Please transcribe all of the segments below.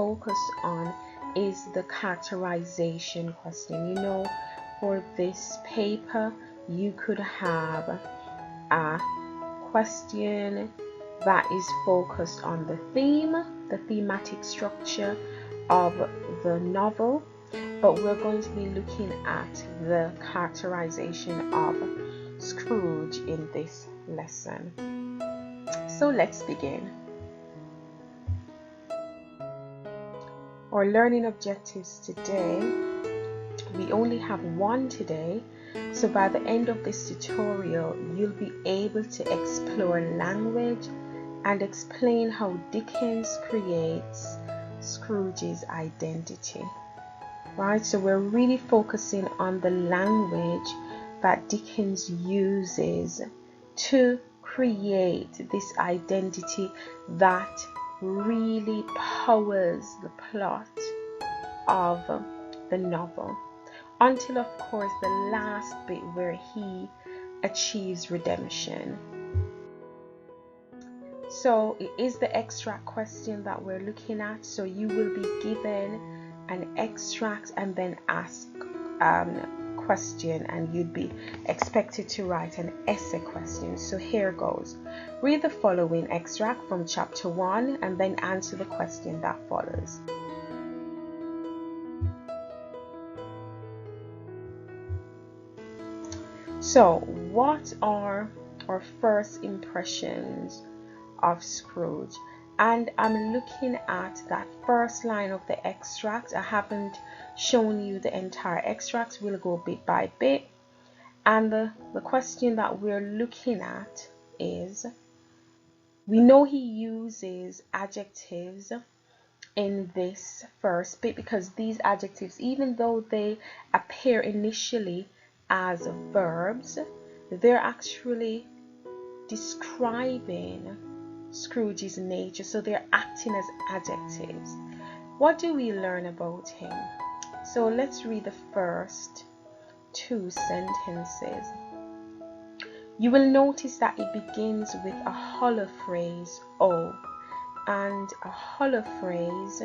focus on is the characterization question. You know, for this paper you could have a question that is focused on the theme, the thematic structure of the novel, but we're going to be looking at the characterization of Scrooge in this lesson. So let's begin. Our learning objectives today, we only have one today, so by the end of this tutorial you'll be able to explore language and explain how Dickens creates Scrooge's identity. Right, so we're really focusing on the language that Dickens uses to create this identity that really powers the plot of the novel, until of course the last bit where he achieves redemption. So it is the extract question that we're looking at, so you will be given an extract and then ask question, and you'd be expected to write an essay question. So here goes. Read the following extract from chapter 1 and then answer the question that follows. So what are our first impressions of Scrooge? And I'm looking at that first line of the extract. I haven't shown you the entire extract. We'll go bit by bit. And the question that we're looking at is, we know he uses adjectives in this first bit because these adjectives, even though they appear initially as verbs, they're actually describing Scrooge's nature, so they're acting as adjectives. What do we learn about him? So let's read the first two sentences. You will notice that it begins with a hollow phrase, oh, and a hollow phrase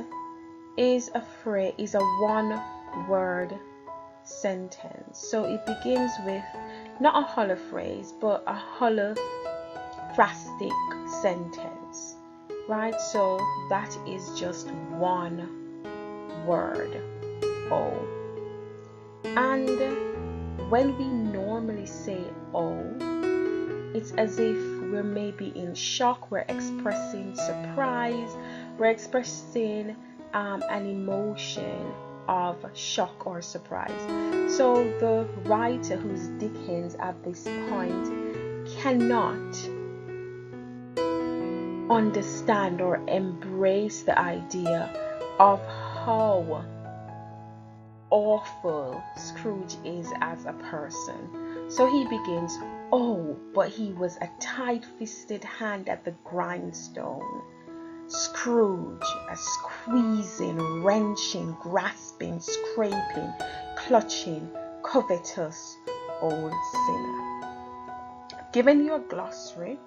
is a one-word sentence. So it begins with not a hollow phrase but a hollow phrastic sentence, right? So that is just one word, oh. And when we normally say oh, it's as if we're maybe in shock, we're expressing surprise, we're expressing an emotion of shock or surprise. So the writer, who's Dickens at this point, cannot understand or embrace the idea of how awful Scrooge is as a person. So he begins, oh, but he was a tight-fisted hand at the grindstone. Scrooge, a squeezing, wrenching, grasping, scraping, clutching, covetous old sinner. I've given you a glossary,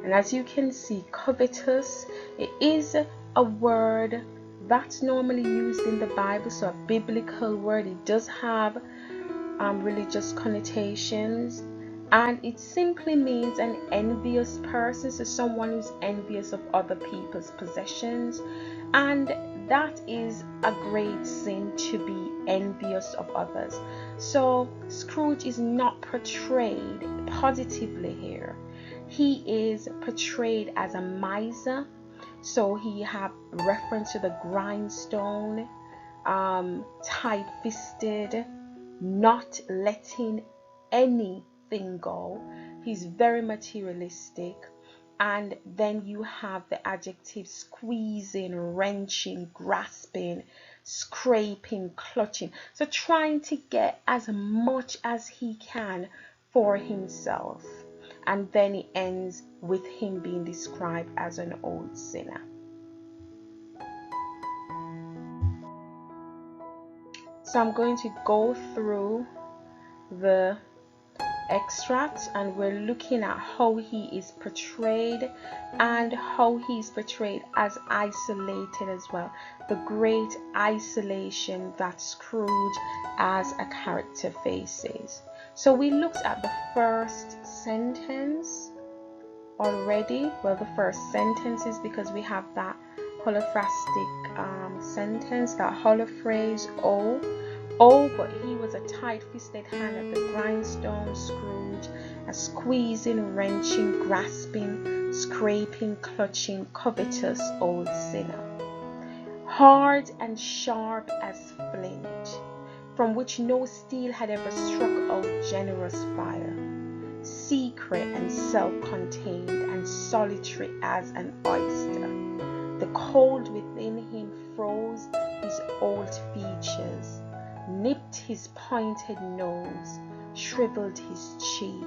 and as you can see, covetous, it is a word that's normally used in the Bible, so a biblical word. It does have religious connotations, and it simply means an envious person, so someone who's envious of other people's possessions, and that is a great sin, to be envious of others. So Scrooge is not portrayed positively here. He is portrayed as a miser, so he have reference to the grindstone, tight-fisted, not letting anything go. He's very materialistic. And then you have the adjective squeezing, wrenching, grasping, scraping, clutching. So trying to get as much as he can for himself. And then it ends with him being described as an old sinner. So I'm going to go through the extract, and we're looking at how he is portrayed and how he's portrayed as isolated as well. The great isolation that Scrooge as a character faces. So we looked at the first sentence already. Well, the first sentences, because we have that holophrastic sentence, that holophrase, oh, but he was a tight-fisted hand at the grindstone, Scrooge, a squeezing, wrenching, grasping, scraping, clutching, covetous old sinner. Hard and sharp as flint, from which no steel had ever struck out generous fire. Secret and self-contained and solitary as an oyster. The cold within him froze his old features, nipped his pointed nose, shriveled his cheek,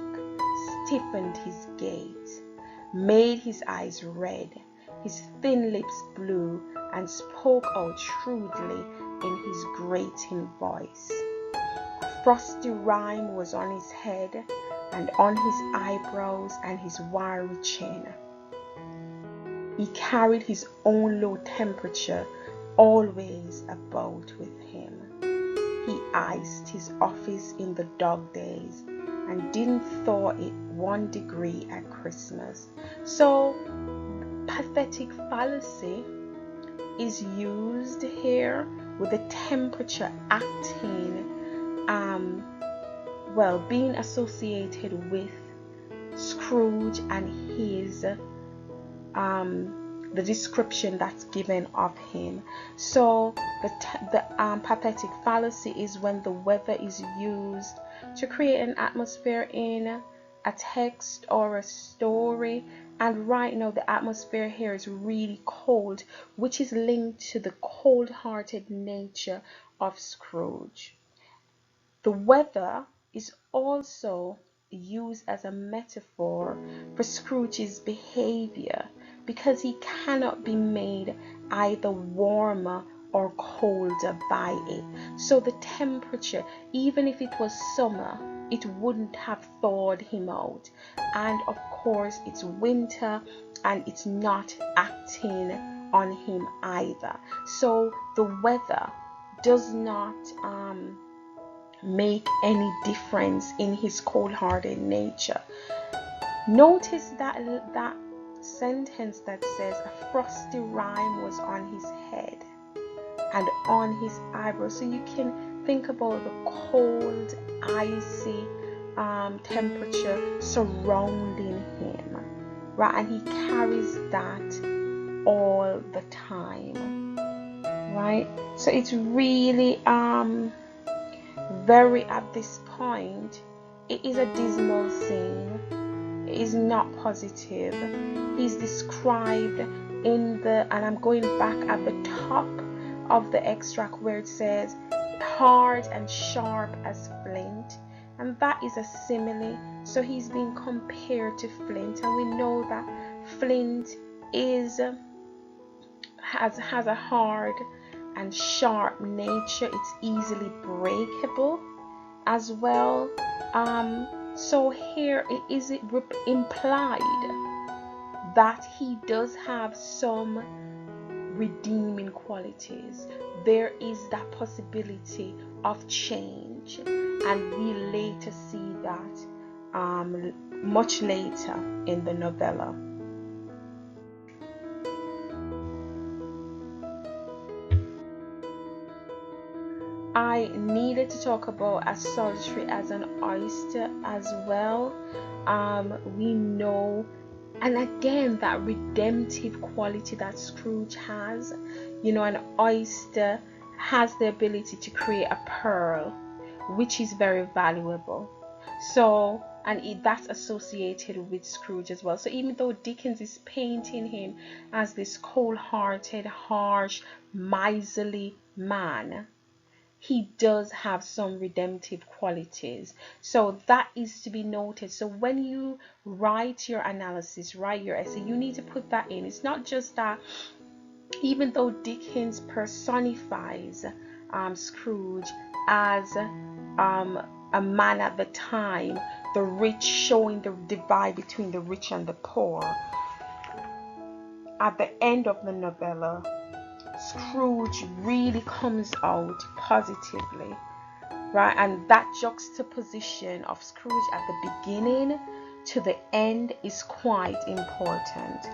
stiffened his gait, made his eyes red, his thin lips blue, and spoke out shrewdly in his grating voice. A frosty rime was on his head, and on his eyebrows and his wiry chin. He carried his own low temperature always about with him. He iced his office in the dog days and didn't thaw it 1 degree at Christmas. So pathetic fallacy is used here with the temperature acting being associated with Scrooge and his the description that's given of him. So the pathetic fallacy is when the weather is used to create an atmosphere in a text or a story, and right now the atmosphere here is really cold, which is linked to the cold-hearted nature of Scrooge. The weather is also used as a metaphor for Scrooge's behavior, because he cannot be made either warmer or colder by it. So the temperature, even if it was summer, it wouldn't have thawed him out. And of course it's winter and it's not acting on him either. So the weather does not make any difference in his cold-hearted nature. Notice that sentence that says a frosty rime was on his head and on his eyebrows. So you can think about the cold, icy temperature surrounding him, right? And he carries that all the time, right? So it's really very, at this point, it is a dismal scene. It is not positive. He's described in the, and I'm going back at the top of the extract where it says hard and sharp as flint, and that is a simile. So he's being compared to flint, and we know that flint has a hard and sharp nature. It's easily breakable as well. So here it is implied that he does have some redeeming qualities. There is that possibility of change, and we later see that much later in the novella. I needed to talk about as solitary as an oyster as well. We know, and again, that redemptive quality that Scrooge has. You know, an oyster has the ability to create a pearl, which is very valuable. So, and that's associated with Scrooge as well. So even though Dickens is painting him as this cold-hearted, harsh, miserly man, he does have some redemptive qualities. So that is to be noted. So when you write your analysis, write your essay, you need to put that in. It's not just that even though Dickens personifies Scrooge as a man at the time the rich, showing the divide between the rich and the poor. At the end of the novella, Scrooge really comes out positively, right? And that juxtaposition of Scrooge at the beginning to the end is quite important.